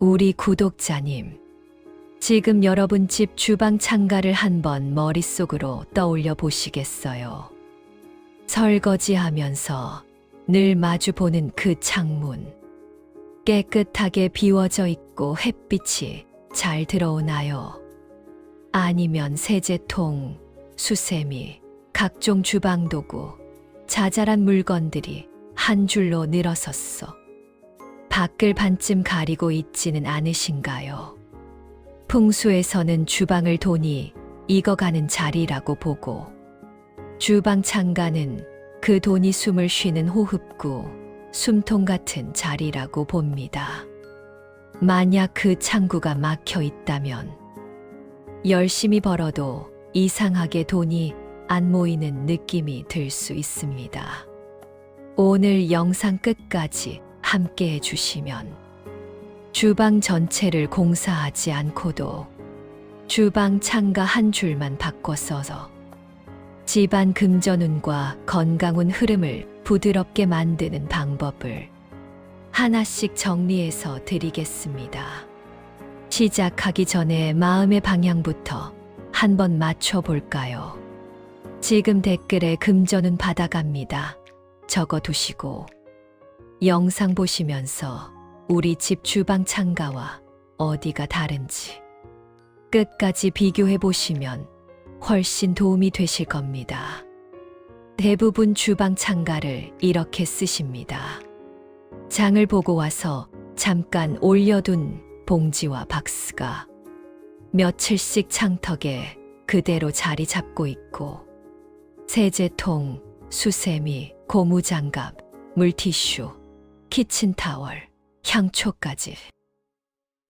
우리 구독자님, 지금 여러분 집 주방 창가를 한번 머릿속으로 떠올려 보시겠어요? 설거지하면서 늘 마주보는 그 창문. 깨끗하게 비워져 있고 햇빛이 잘 들어오나요? 아니면 세제통, 수세미, 각종 주방도구, 자잘한 물건들이 한 줄로 늘어섰어. 밖을 반쯤 가리고 있지는 않으신가요? 풍수에서는 주방을 돈이 익어가는 자리라고 보고, 주방 창가는 그 돈이 숨을 쉬는 호흡구, 숨통 같은 자리라고 봅니다. 만약 그 창구가 막혀 있다면 열심히 벌어도 이상하게 돈이 안 모이는 느낌이 들 수 있습니다. 오늘 영상 끝까지 함께 해주시면 주방 전체를 공사하지 않고도 주방 창가 한 줄만 바꿔서서 집안 금전운과 건강운 흐름을 부드럽게 만드는 방법을 하나씩 정리해서 드리겠습니다. 시작하기 전에 마음의 방향부터 한번 맞춰볼까요? 지금 댓글에 금전운 받아갑니다. 적어두시고 영상 보시면서 우리 집 주방 창가와 어디가 다른지 끝까지 비교해 보시면 훨씬 도움이 되실 겁니다. 대부분 주방 창가를 이렇게 쓰십니다. 장을 보고 와서 잠깐 올려둔 봉지와 박스가 며칠씩 창턱에 그대로 자리 잡고 있고, 세제통, 수세미, 고무장갑, 물티슈, 키친타월, 향초까지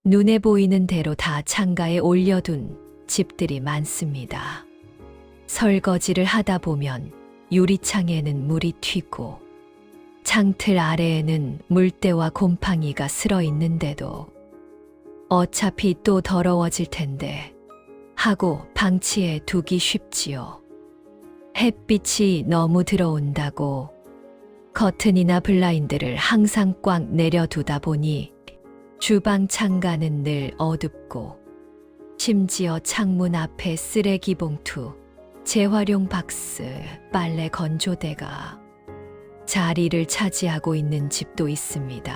눈에 보이는 대로 다 창가에 올려둔 집들이 많습니다. 설거지를 하다 보면 유리창에는 물이 튀고 창틀 아래에는 물때와 곰팡이가 슬어 있는데도 어차피 또 더러워질 텐데 하고 방치해 두기 쉽지요. 햇빛이 너무 들어온다고 커튼이나 블라인드를 항상 꽉 내려두다 보니 주방 창가는 늘 어둡고, 심지어 창문 앞에 쓰레기 봉투, 재활용 박스, 빨래 건조대가 자리를 차지하고 있는 집도 있습니다.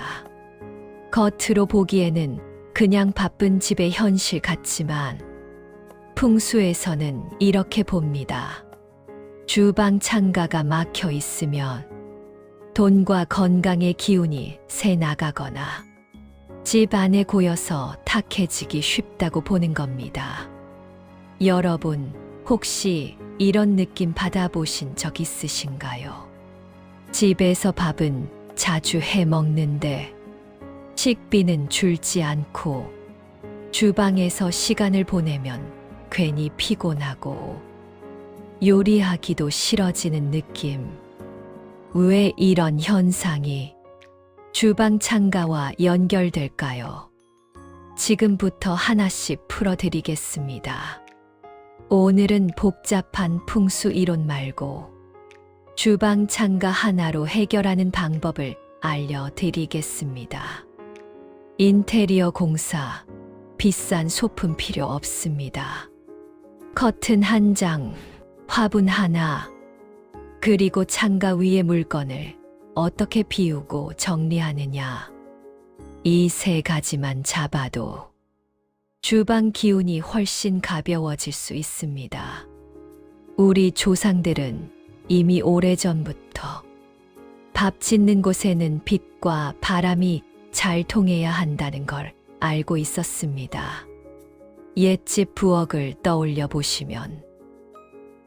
겉으로 보기에는 그냥 바쁜 집의 현실 같지만 풍수에서는 이렇게 봅니다. 주방 창가가 막혀 있으면 돈과 건강의 기운이 새 나가거나 집 안에 고여서 탁해지기 쉽다고 보는 겁니다. 여러분, 혹시 이런 느낌 받아보신 적 있으신가요? 집에서 밥은 자주 해 먹는데 식비는 줄지 않고 주방에서 시간을 보내면 괜히 피곤하고 요리하기도 싫어지는 느낌. 왜 이런 현상이 주방 창가와 연결될까요? 지금부터 하나씩 풀어드리겠습니다. 오늘은 복잡한 풍수 이론 말고 주방 창가 하나로 해결하는 방법을 알려드리겠습니다. 인테리어 공사, 비싼 소품 필요 없습니다. 커튼 한 장, 화분 하나, 그리고 창가 위의 물건을 어떻게 비우고 정리하느냐. 이 세 가지만 잡아도 주방 기운이 훨씬 가벼워질 수 있습니다. 우리 조상들은 이미 오래전부터 밥 짓는 곳에는 빛과 바람이 잘 통해야 한다는 걸 알고 있었습니다. 옛집 부엌을 떠올려 보시면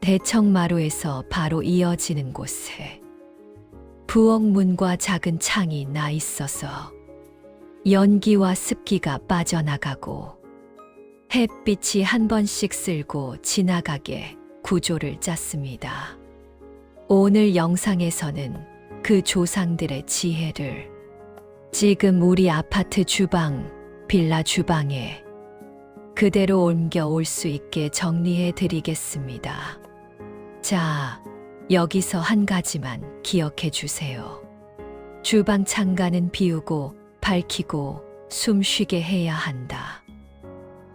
대청마루에서 바로 이어지는 곳에 부엌 문과 작은 창이 나 있어서 연기와 습기가 빠져나가고 햇빛이 한 번씩 쓸고 지나가게 구조를 짰습니다. 오늘 영상에서는 그 조상들의 지혜를 지금 우리 아파트 주방, 빌라 주방에 그대로 옮겨올 수 있게 정리해 드리겠습니다. 자, 여기서 한 가지만 기억해 주세요. 주방 창가는 비우고 밝히고 숨쉬게 해야 한다.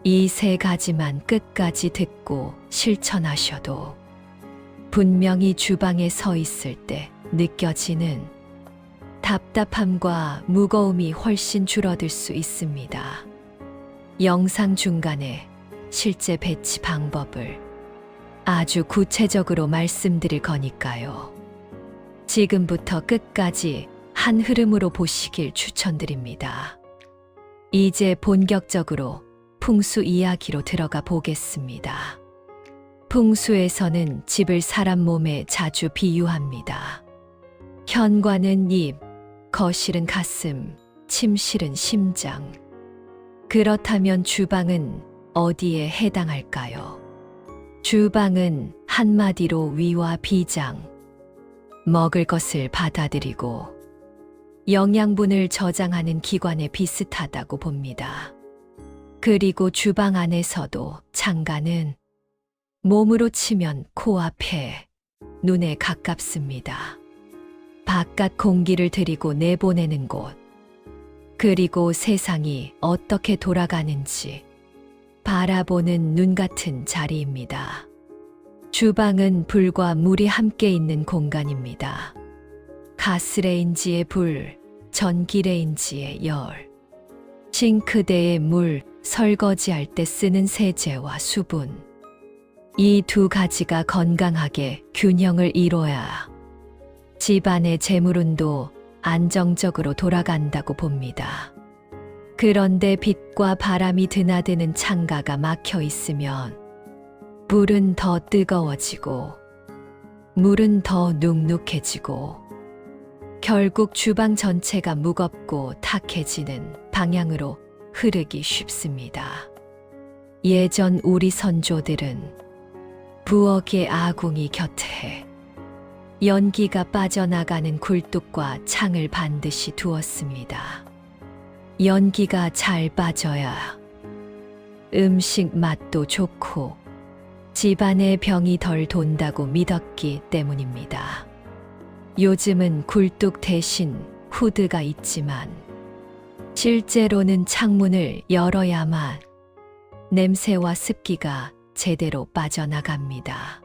이 세 가지만 끝까지 듣고 실천하셔도 분명히 주방에 서 있을 때 느껴지는 답답함과 무거움이 훨씬 줄어들 수 있습니다. 영상 중간에 실제 배치 방법을 아주 구체적으로 말씀드릴 거니까요. 지금부터 끝까지 한 흐름으로 보시길 추천드립니다. 이제 본격적으로 풍수 이야기로 들어가 보겠습니다. 풍수에서는 집을 사람 몸에 자주 비유합니다. 현관은 입, 거실은 가슴, 침실은 심장. 그렇다면 주방은 어디에 해당할까요? 주방은 한마디로 위와 비장, 먹을 것을 받아들이고 영양분을 저장하는 기관에 비슷하다고 봅니다. 그리고 주방 안에서도 창가는 몸으로 치면 코앞에, 눈에 가깝습니다. 바깥 공기를 들이고 내보내는 곳, 그리고 세상이 어떻게 돌아가는지 바라보는 눈 같은 자리입니다. 주방은 불과 물이 함께 있는 공간입니다. 가스레인지의 불, 전기레인지의 열, 싱크대의 물, 설거지할 때 쓰는 세제와 수분. 이 두 가지가 건강하게 균형을 이뤄야 집안의 재물운도 안정적으로 돌아간다고 봅니다. 그런데 빛과 바람이 드나드는 창가가 막혀 있으면 불은 더 뜨거워지고 물은 더 눅눅해지고 결국 주방 전체가 무겁고 탁해지는 방향으로 흐르기 쉽습니다. 예전 우리 선조들은 부엌의 아궁이 곁에 연기가 빠져나가는 굴뚝과 창을 반드시 두었습니다. 연기가 잘 빠져야 음식 맛도 좋고 집안의 병이 덜 돈다고 믿었기 때문입니다. 요즘은 굴뚝 대신 후드가 있지만 실제로는 창문을 열어야만 냄새와 습기가 제대로 빠져나갑니다.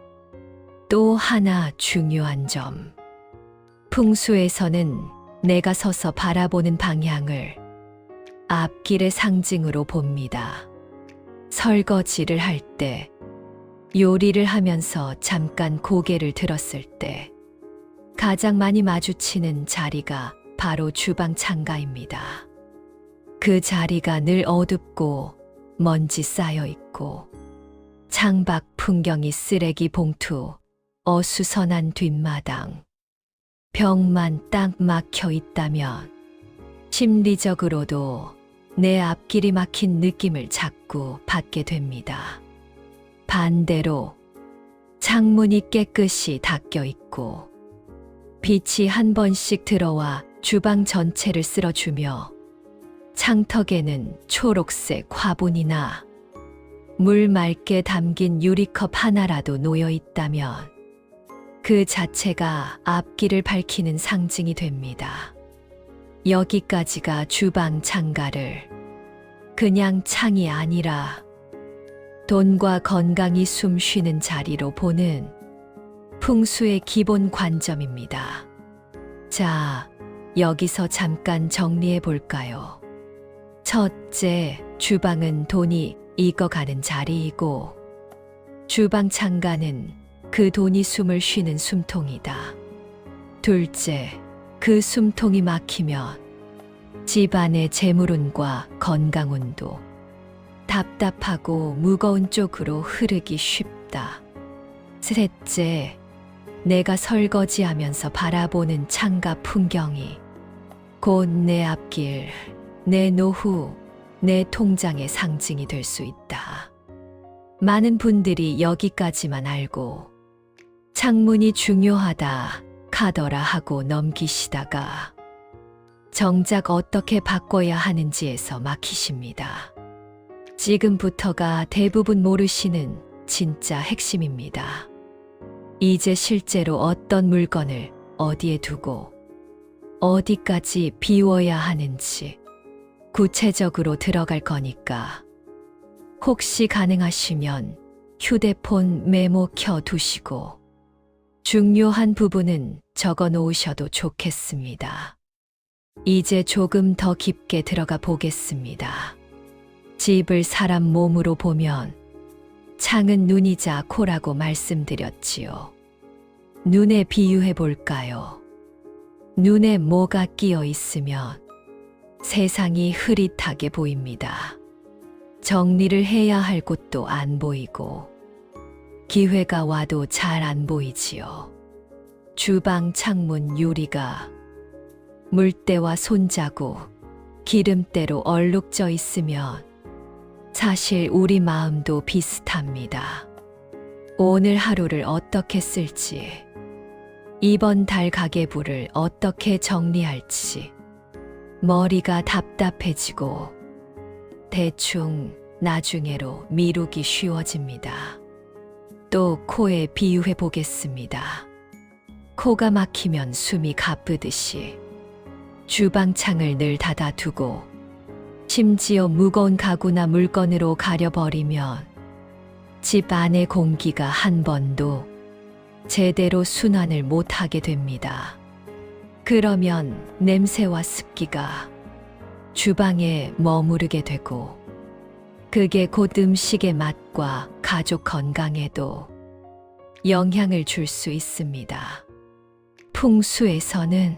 또 하나 중요한 점. 풍수에서는 내가 서서 바라보는 방향을 앞길의 상징으로 봅니다. 설거지를 할 때, 요리를 하면서 잠깐 고개를 들었을 때, 가장 많이 마주치는 자리가 바로 주방 창가입니다. 그 자리가 늘 어둡고 먼지 쌓여 있고 창밖 풍경이 쓰레기 봉투, 어수선한 뒷마당, 벽만 딱 막혀 있다면 심리적으로도 내 앞길이 막힌 느낌을 자꾸 받게 됩니다. 반대로 창문이 깨끗이 닫혀 있고 빛이 한 번씩 들어와 주방 전체를 쓸어주며 창턱에는 초록색 화분이나 물 맑게 담긴 유리컵 하나라도 놓여 있다면 그 자체가 앞길을 밝히는 상징이 됩니다. 여기까지가 주방 창가를 그냥 창이 아니라 돈과 건강이 숨 쉬는 자리로 보는 풍수의 기본 관점입니다. 자, 여기서 잠깐 정리해 볼까요? 첫째, 주방은 돈이 익어가는 자리이고 주방 창가는 그 돈이 숨을 쉬는 숨통이다. 둘째, 그 숨통이 막히면 집안의 재물운과 건강운도 답답하고 무거운 쪽으로 흐르기 쉽다. 셋째, 내가 설거지하면서 바라보는 창가 풍경이 곧 내 앞길, 내 노후, 내 통장의 상징이 될 수 있다. 많은 분들이 여기까지만 알고 창문이 중요하다 카더라 하고 넘기시다가 정작 어떻게 바꿔야 하는지에서 막히십니다. 지금부터가 대부분 모르시는 진짜 핵심입니다. 이제 실제로 어떤 물건을 어디에 두고 어디까지 비워야 하는지 구체적으로 들어갈 거니까 혹시 가능하시면 휴대폰 메모 켜 두시고 중요한 부분은 적어 놓으셔도 좋겠습니다. 이제 조금 더 깊게 들어가 보겠습니다. 집을 사람 몸으로 보면 창은 눈이자 코라고 말씀드렸지요. 눈에 비유해 볼까요? 눈에 뭐가 끼어 있으면 세상이 흐릿하게 보입니다. 정리를 해야 할 곳도 안 보이고 기회가 와도 잘 안 보이지요. 주방 창문 유리가 물때와 손자국, 기름때로 얼룩져 있으면 사실 우리 마음도 비슷합니다. 오늘 하루를 어떻게 쓸지, 이번 달 가계부를 어떻게 정리할지, 머리가 답답해지고 대충 나중에로 미루기 쉬워집니다. 또 코에 비유해 보겠습니다. 코가 막히면 숨이 가쁘듯이 주방 창을 늘 닫아두고 심지어 무거운 가구나 물건으로 가려버리면 집 안의 공기가 한 번도 제대로 순환을 못하게 됩니다. 그러면 냄새와 습기가 주방에 머무르게 되고 그게 곧 음식의 맛과 가족 건강에도 영향을 줄 수 있습니다. 풍수에서는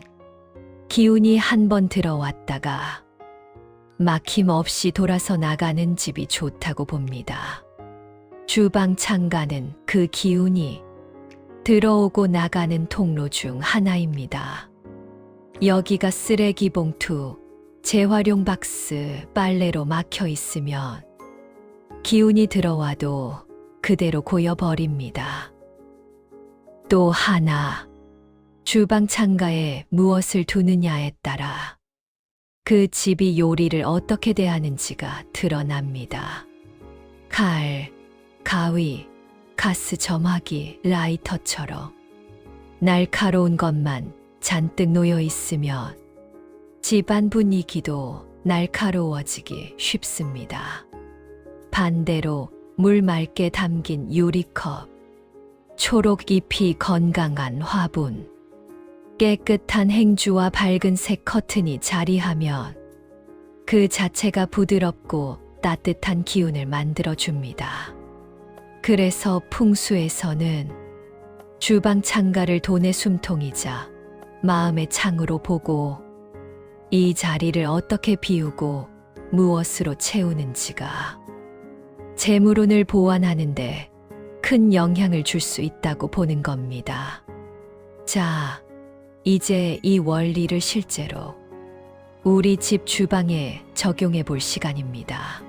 기운이 한 번 들어왔다가 막힘없이 돌아서 나가는 집이 좋다고 봅니다. 주방 창가는 그 기운이 들어오고 나가는 통로 중 하나입니다. 여기가 쓰레기 봉투, 재활용 박스, 빨래로 막혀 있으면 기운이 들어와도 그대로 고여버립니다. 또 하나, 주방 창가에 무엇을 두느냐에 따라 그 집이 요리를 어떻게 대하는지가 드러납니다. 칼, 가위, 가스 점화기, 라이터처럼 날카로운 것만 잔뜩 놓여 있으면 집안 분위기도 날카로워지기 쉽습니다. 반대로 물 맑게 담긴 유리컵, 초록 잎이 건강한 화분, 깨끗한 행주와 밝은 색 커튼이 자리하면 그 자체가 부드럽고 따뜻한 기운을 만들어줍니다. 그래서 풍수에서는 주방 창가를 돈의 숨통이자 마음의 창으로 보고 이 자리를 어떻게 비우고 무엇으로 채우는지가 재물운을 보완하는데 큰 영향을 줄 수 있다고 보는 겁니다. 자, 이제 이 원리를 실제로 우리 집 주방에 적용해 볼 시간입니다.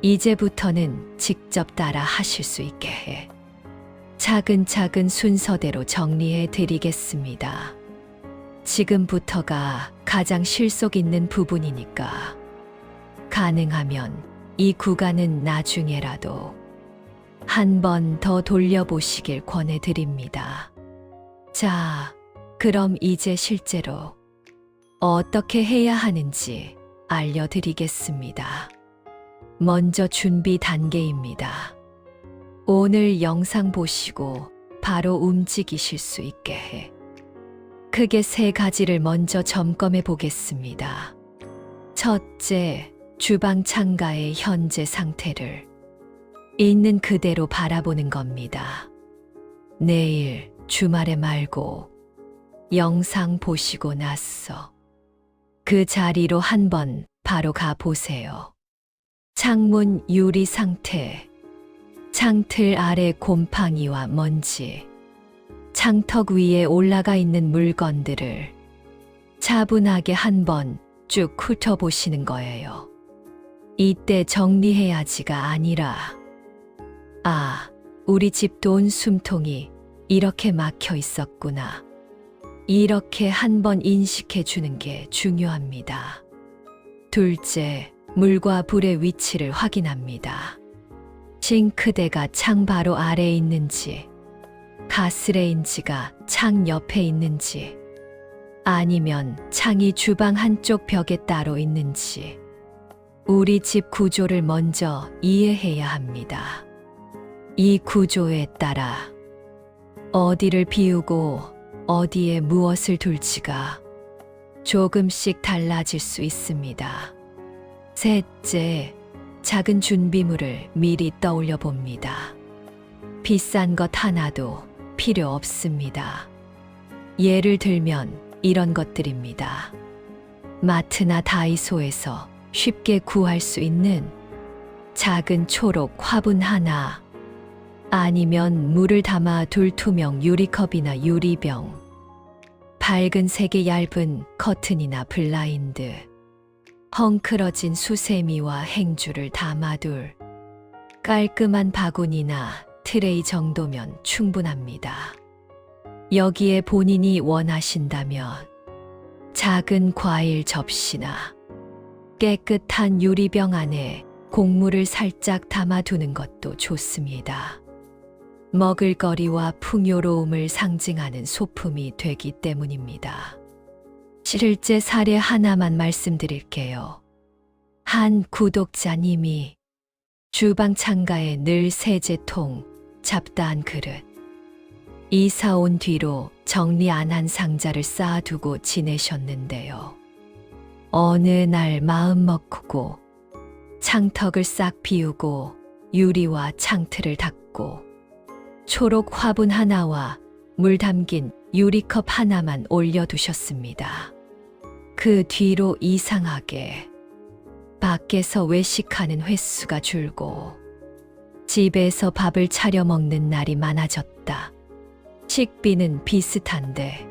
이제부터는 직접 따라 하실 수 있게 해 차근차근 순서대로 정리해 드리겠습니다. 지금부터가 가장 실속 있는 부분이니까 가능하면 이 구간은 나중에라도 한 번 더 돌려보시길 권해드립니다. 자, 그럼 이제 실제로 어떻게 해야 하는지 알려드리겠습니다. 먼저 준비 단계입니다. 오늘 영상 보시고 바로 움직이실 수 있게 해 크게 3가지를 먼저 점검해 보겠습니다. 첫째, 주방 창가의 현재 상태를 있는 그대로 바라보는 겁니다. 내일 주말에 말고 영상 보시고 나서 그 자리로 한번 바로 가 보세요. 창문 유리 상태, 창틀 아래 곰팡이와 먼지, 창턱 위에 올라가 있는 물건들을 차분하게 한번 쭉 훑어보시는 거예요. 이때 정리해야지가 아니라 아, 우리 집 돈 숨통이 이렇게 막혀 있었구나. 이렇게 한번 인식해 주는 게 중요합니다. 둘째, 물과 불의 위치를 확인합니다. 싱크대가 창 바로 아래에 있는지, 가스레인지가 창 옆에 있는지, 아니면 창이 주방 한쪽 벽에 따로 있는지, 우리 집 구조를 먼저 이해해야 합니다. 이 구조에 따라 어디를 비우고 어디에 무엇을 둘지가 조금씩 달라질 수 있습니다. 셋째, 작은 준비물을 미리 떠올려 봅니다. 비싼 것 하나도 필요 없습니다. 예를 들면 이런 것들입니다. 마트나 다이소에서 쉽게 구할 수 있는 작은 초록 화분 하나, 아니면 물을 담아 둘 투명 유리컵이나 유리병, 밝은 색의 얇은 커튼이나 블라인드, 헝클어진 수세미와 행주를 담아둘 깔끔한 바구니나 트레이 정도면 충분합니다. 여기에 본인이 원하신다면 작은 과일 접시나 깨끗한 유리병 안에 곡물을 살짝 담아두는 것도 좋습니다. 먹을거리와 풍요로움을 상징하는 소품이 되기 때문입니다. 실제 사례 하나만 말씀드릴게요. 한 구독자님이 주방 창가에 늘 세제통, 잡다한 그릇, 이사 온 뒤로 정리 안 한 상자를 쌓아두고 지내셨는데요. 어느 날 마음 먹고 창턱을 싹 비우고 유리와 창틀을 닦고 초록 화분 하나와 물 담긴 유리컵 하나만 올려두셨습니다. 그 뒤로 이상하게 밖에서 외식하는 횟수가 줄고 집에서 밥을 차려 먹는 날이 많아졌다. 식비는 비슷한데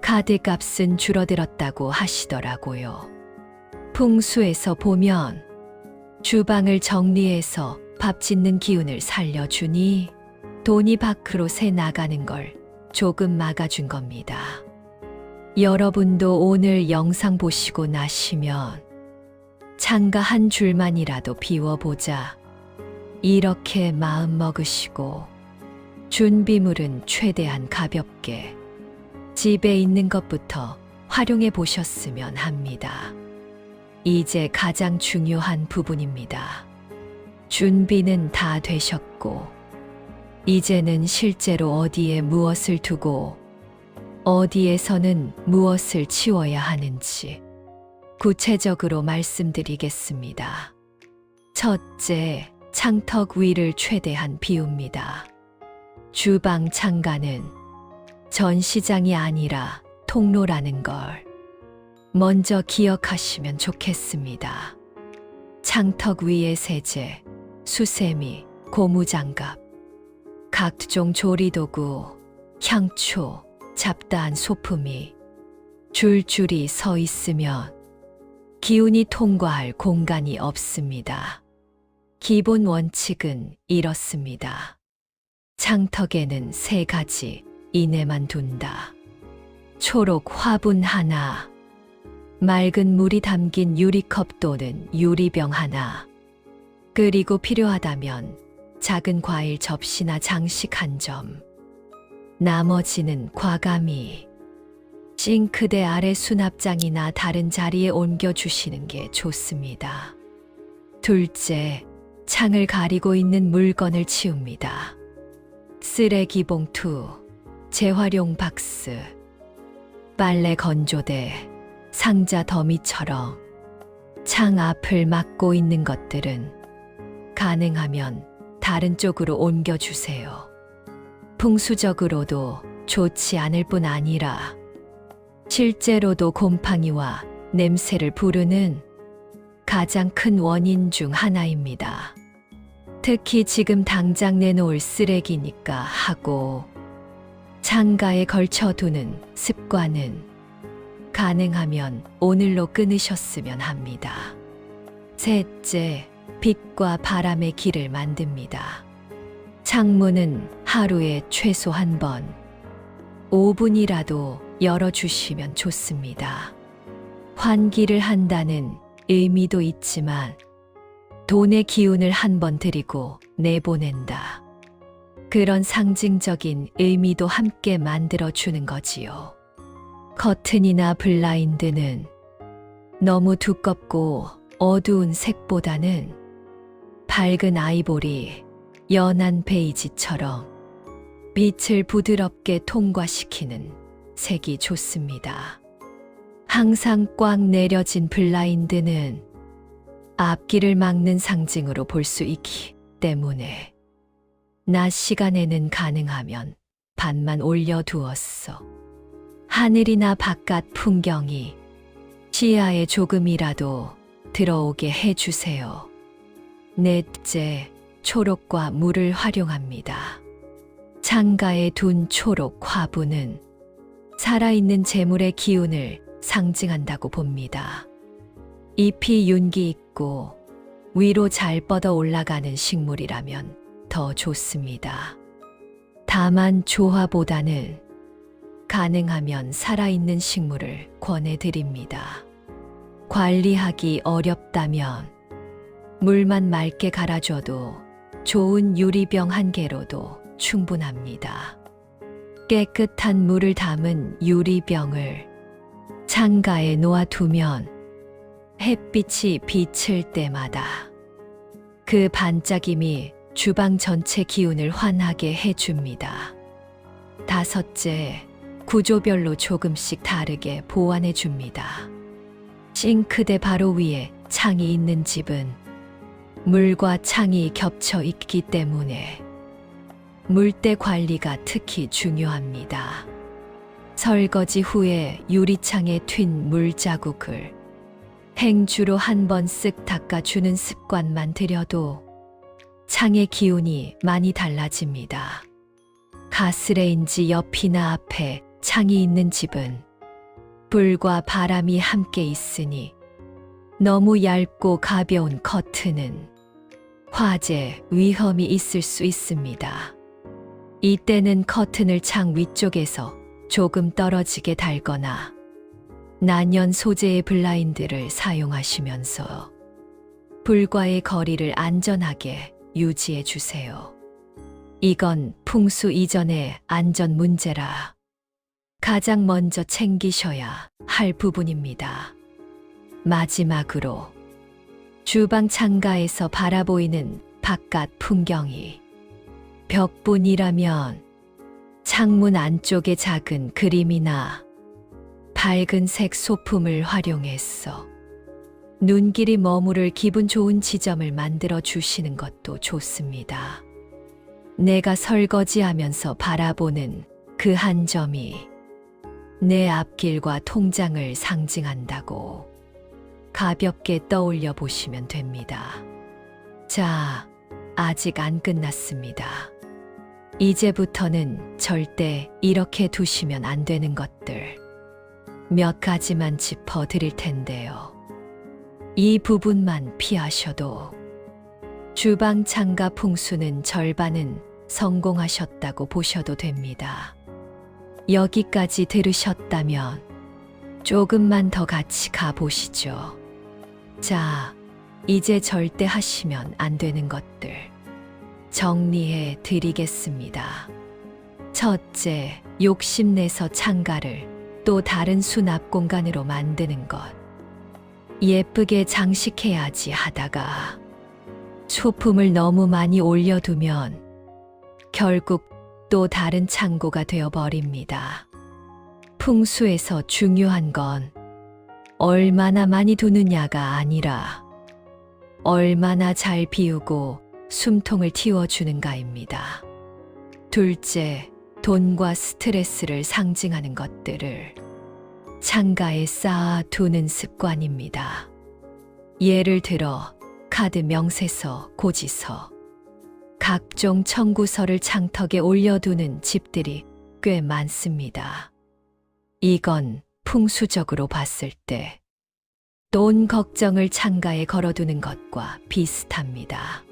카드값은 줄어들었다고 하시더라고요. 풍수에서 보면 주방을 정리해서 밥 짓는 기운을 살려주니 돈이 밖으로 새 나가는 걸 조금 막아준 겁니다. 여러분도 오늘 영상 보시고 나시면 창가 한 줄만이라도 비워보자. 이렇게 마음 먹으시고 준비물은 최대한 가볍게 집에 있는 것부터 활용해 보셨으면 합니다. 이제 가장 중요한 부분입니다. 준비는 다 되셨고 이제는 실제로 어디에 무엇을 두고 어디에서는 무엇을 치워야 하는지 구체적으로 말씀드리겠습니다. 첫째, 창턱 위를 최대한 비웁니다. 주방 창가는 전시장이 아니라 통로라는 걸 먼저 기억하시면 좋겠습니다. 창턱 위에 세제, 수세미, 고무장갑, 각종 조리도구, 향초, 잡다한 소품이 줄줄이 서 있으면 기운이 통과할 공간이 없습니다. 기본 원칙은 이렇습니다. 창턱에는 3가지 이내만 둔다. 초록 화분 하나, 맑은 물이 담긴 유리컵 또는 유리병 하나, 그리고 필요하다면 작은 과일 접시나 장식 한 점, 나머지는 과감히 싱크대 아래 수납장이나 다른 자리에 옮겨주시는 게 좋습니다. 둘째, 창을 가리고 있는 물건을 치웁니다. 쓰레기 봉투, 재활용 박스, 빨래 건조대, 상자 더미처럼 창 앞을 막고 있는 것들은 가능하면 다른 쪽으로 옮겨주세요. 풍수적으로도 좋지 않을 뿐 아니라 실제로도 곰팡이와 냄새를 부르는 가장 큰 원인 중 하나입니다. 특히 지금 당장 내놓을 쓰레기니까 하고 창가에 걸쳐두는 습관은 가능하면 오늘로 끊으셨으면 합니다. 셋째, 빛과 바람의 길을 만듭니다. 창문은 하루에 최소 한 번, 5분이라도 열어주시면 좋습니다. 환기를 한다는 의미도 있지만 돈의 기운을 한 번 들이고 내보낸다. 그런 상징적인 의미도 함께 만들어주는 거지요. 커튼이나 블라인드는 너무 두껍고 어두운 색보다는 밝은 아이보리, 연한 베이지처럼 빛을 부드럽게 통과시키는 색이 좋습니다. 항상 꽉 내려진 블라인드는 앞길을 막는 상징으로 볼 수 있기 때문에 낮 시간에는 가능하면 반만 올려두었어. 하늘이나 바깥 풍경이 시야에 조금이라도 들어오게 해주세요. 넷째, 초록과 물을 활용합니다. 창가에 둔 초록 화분은 살아있는 재물의 기운을 상징한다고 봅니다. 잎이 윤기 있고 위로 잘 뻗어 올라가는 식물이라면 더 좋습니다. 다만 조화보다는 가능하면 살아있는 식물을 권해드립니다. 관리하기 어렵다면 물만 맑게 갈아줘도 좋은 유리병 한 개로도 충분합니다. 깨끗한 물을 담은 유리병을 창가에 놓아두면 햇빛이 비칠 때마다 그 반짝임이 주방 전체 기운을 환하게 해줍니다. 다섯째, 구조별로 조금씩 다르게 보완해 줍니다. 싱크대 바로 위에 창이 있는 집은 물과 창이 겹쳐 있기 때문에 물때 관리가 특히 중요합니다. 설거지 후에 유리창에 튄 물자국을 행주로 한 번 쓱 닦아주는 습관만 들여도 창의 기운이 많이 달라집니다. 가스레인지 옆이나 앞에 창이 있는 집은 불과 바람이 함께 있으니 너무 얇고 가벼운 커튼은 화재 위험이 있을 수 있습니다. 이때는 커튼을 창 위쪽에서 조금 떨어지게 달거나 난연 소재의 블라인드를 사용하시면서 불과의 거리를 안전하게 유지해 주세요. 이건 풍수 이전의 안전 문제라 가장 먼저 챙기셔야 할 부분입니다. 마지막으로 주방 창가에서 바라보이는 바깥 풍경이 벽분이라면 창문 안쪽에 작은 그림이나 밝은색 소품을 활용해서 눈길이 머무를 기분 좋은 지점을 만들어 주시는 것도 좋습니다. 내가 설거지하면서 바라보는 그 한 점이 내 앞길과 통장을 상징한다고 가볍게 떠올려 보시면 됩니다. 자, 아직 안 끝났습니다. 이제부터는 절대 이렇게 두시면 안 되는 것들 몇 가지만 짚어 드릴 텐데요. 이 부분만 피하셔도 주방 창가 풍수는 절반은 성공하셨다고 보셔도 됩니다. 여기까지 들으셨다면 조금만 더 같이 가보시죠. 자, 이제 절대 하시면 안 되는 것들 정리해 드리겠습니다. 첫째, 욕심내서 창가를 또 다른 수납 공간으로 만드는 것. 예쁘게 장식해야지 하다가 소품을 너무 많이 올려두면 결국 또 다른 창고가 되어버립니다. 풍수에서 중요한 건 얼마나 많이 두느냐가 아니라 얼마나 잘 비우고 숨통을 틔워주는가입니다. 둘째, 돈과 스트레스를 상징하는 것들을 창가에 쌓아두는 습관입니다. 예를 들어 카드 명세서, 고지서, 각종 청구서를 창턱에 올려두는 집들이 꽤 많습니다. 이건 풍수적으로 봤을 때 돈 걱정을 창가에 걸어두는 것과 비슷합니다.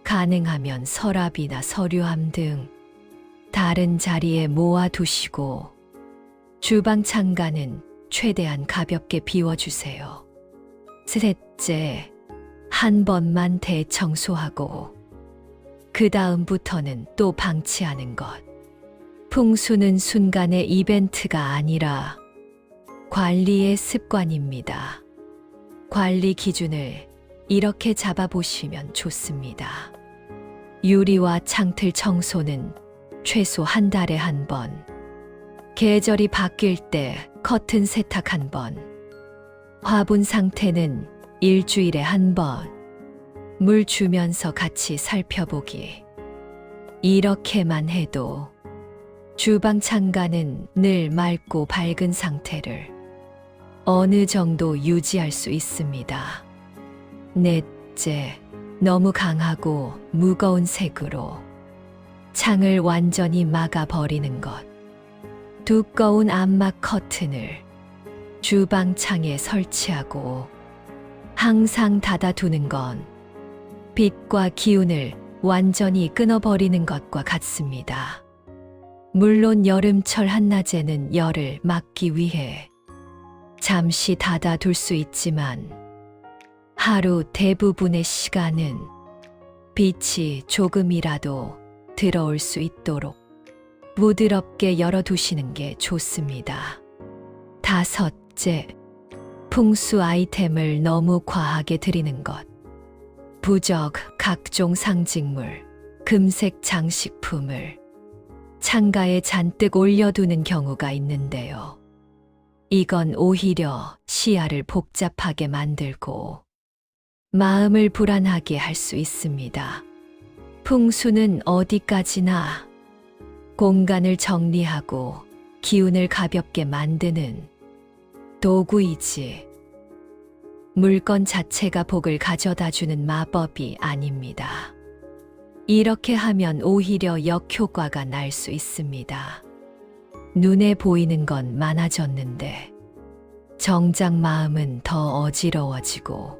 가능하면 서랍이나 서류함 등 다른 자리에 모아두시고 주방 창가는 최대한 가볍게 비워주세요. 셋째, 한 번만 대청소하고 그 다음부터는 또 방치하는 것. 풍수는 순간의 이벤트가 아니라 관리의 습관입니다. 관리 기준을 이렇게 잡아보시면 좋습니다. 유리와 창틀 청소는 최소 한 달에 한 번, 계절이 바뀔 때 커튼 세탁 한 번, 화분 상태는 일주일에 한 번, 물 주면서 같이 살펴보기. 이렇게만 해도 주방 창가는 늘 맑고 밝은 상태를 어느 정도 유지할 수 있습니다. 넷째, 너무 강하고 무거운 색으로 창을 완전히 막아버리는 것. 두꺼운 암막 커튼을 주방 창에 설치하고 항상 닫아두는 건 빛과 기운을 완전히 끊어버리는 것과 같습니다. 물론 여름철 한낮에는 열을 막기 위해 잠시 닫아둘 수 있지만 하루 대부분의 시간은 빛이 조금이라도 들어올 수 있도록 부드럽게 열어두시는 게 좋습니다. 다섯째, 풍수 아이템을 너무 과하게 들이는 것. 부적, 각종 상징물, 금색 장식품을 창가에 잔뜩 올려두는 경우가 있는데요. 이건 오히려 시야를 복잡하게 만들고 마음을 불안하게 할 수 있습니다. 풍수는 어디까지나 공간을 정리하고 기운을 가볍게 만드는 도구이지 물건 자체가 복을 가져다주는 마법이 아닙니다. 이렇게 하면 오히려 역효과가 날 수 있습니다. 눈에 보이는 건 많아졌는데 정작 마음은 더 어지러워지고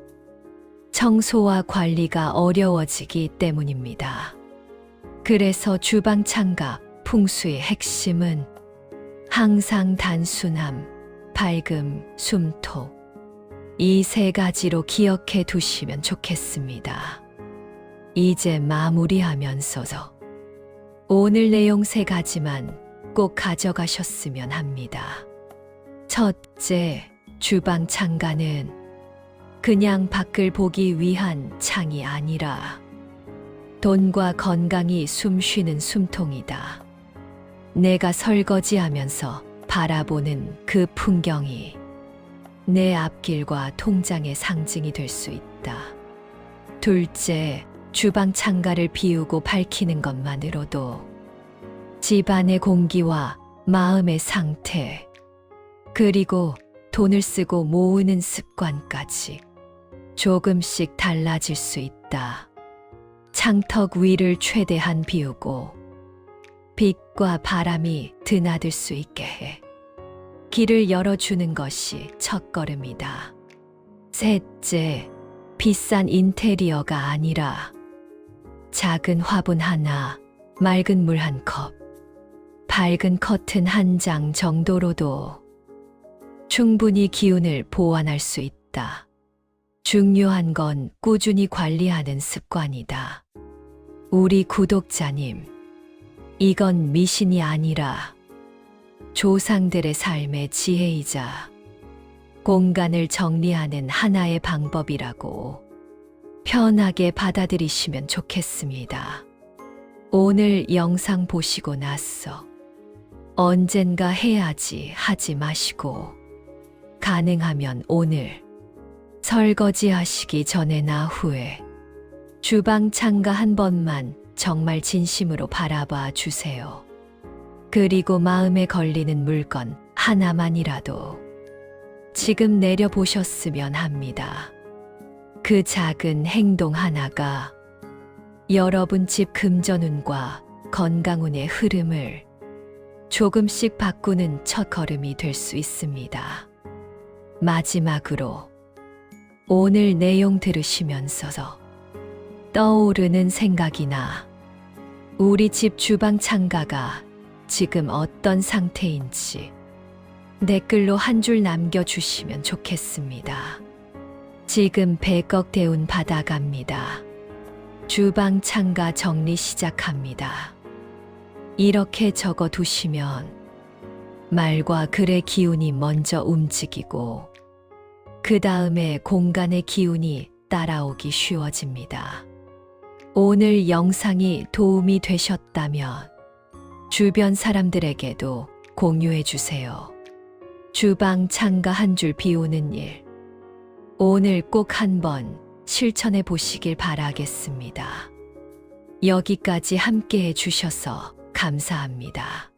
청소와 관리가 어려워지기 때문입니다. 그래서 주방 창가 풍수의 핵심은 항상 단순함, 밝음, 숨통, 이 세 가지로 기억해 두시면 좋겠습니다. 이제 마무리하면서 오늘 내용 세 가지만 꼭 가져가셨으면 합니다. 첫째, 주방 창가는 그냥 밖을 보기 위한 창이 아니라 돈과 건강이 숨쉬는 숨통이다. 내가 설거지하면서 바라보는 그 풍경이 내 앞길과 통장의 상징이 될 수 있다. 둘째, 주방 창가를 비우고 밝히는 것만으로도 집안의 공기와 마음의 상태, 그리고 돈을 쓰고 모으는 습관까지 조금씩 달라질 수 있다. 창턱 위를 최대한 비우고 빛과 바람이 드나들 수 있게 해 길을 열어주는 것이 첫걸음이다. 셋째, 비싼 인테리어가 아니라 작은 화분 하나, 맑은 물 한 컵, 밝은 커튼 한 장 정도로도 충분히 기운을 보완할 수 있다. 중요한 건 꾸준히 관리하는 습관이다. 우리 구독자님, 이건 미신이 아니라 조상들의 삶의 지혜이자 공간을 정리하는 하나의 방법이라고 편하게 받아들이시면 좋겠습니다. 오늘 영상 보시고 나서 언젠가 해야지 하지 마시고 가능하면 오늘 설거지 하시기 전에나 후에 주방 창가 한 번만 정말 진심으로 바라봐 주세요. 그리고 마음에 걸리는 물건 하나만이라도 지금 내려보셨으면 합니다. 그 작은 행동 하나가 여러분 집 금전운과 건강운의 흐름을 조금씩 바꾸는 첫걸음이 될 수 있습니다. 마지막으로 오늘 내용 들으시면서 떠오르는 생각이나 우리 집 주방 창가가 지금 어떤 상태인지 댓글로 한 줄 남겨주시면 좋겠습니다. 지금 100억 대운 받아갑니다. 주방 창가 정리 시작합니다. 이렇게 적어 두시면 말과 글의 기운이 먼저 움직이고 그 다음에 공간의 기운이 따라오기 쉬워집니다. 오늘 영상이 도움이 되셨다면 주변 사람들에게도 공유해 주세요. 주방 창가 한 줄 비우는 일. 오늘 꼭 한번 실천해 보시길 바라겠습니다. 여기까지 함께 해 주셔서 감사합니다.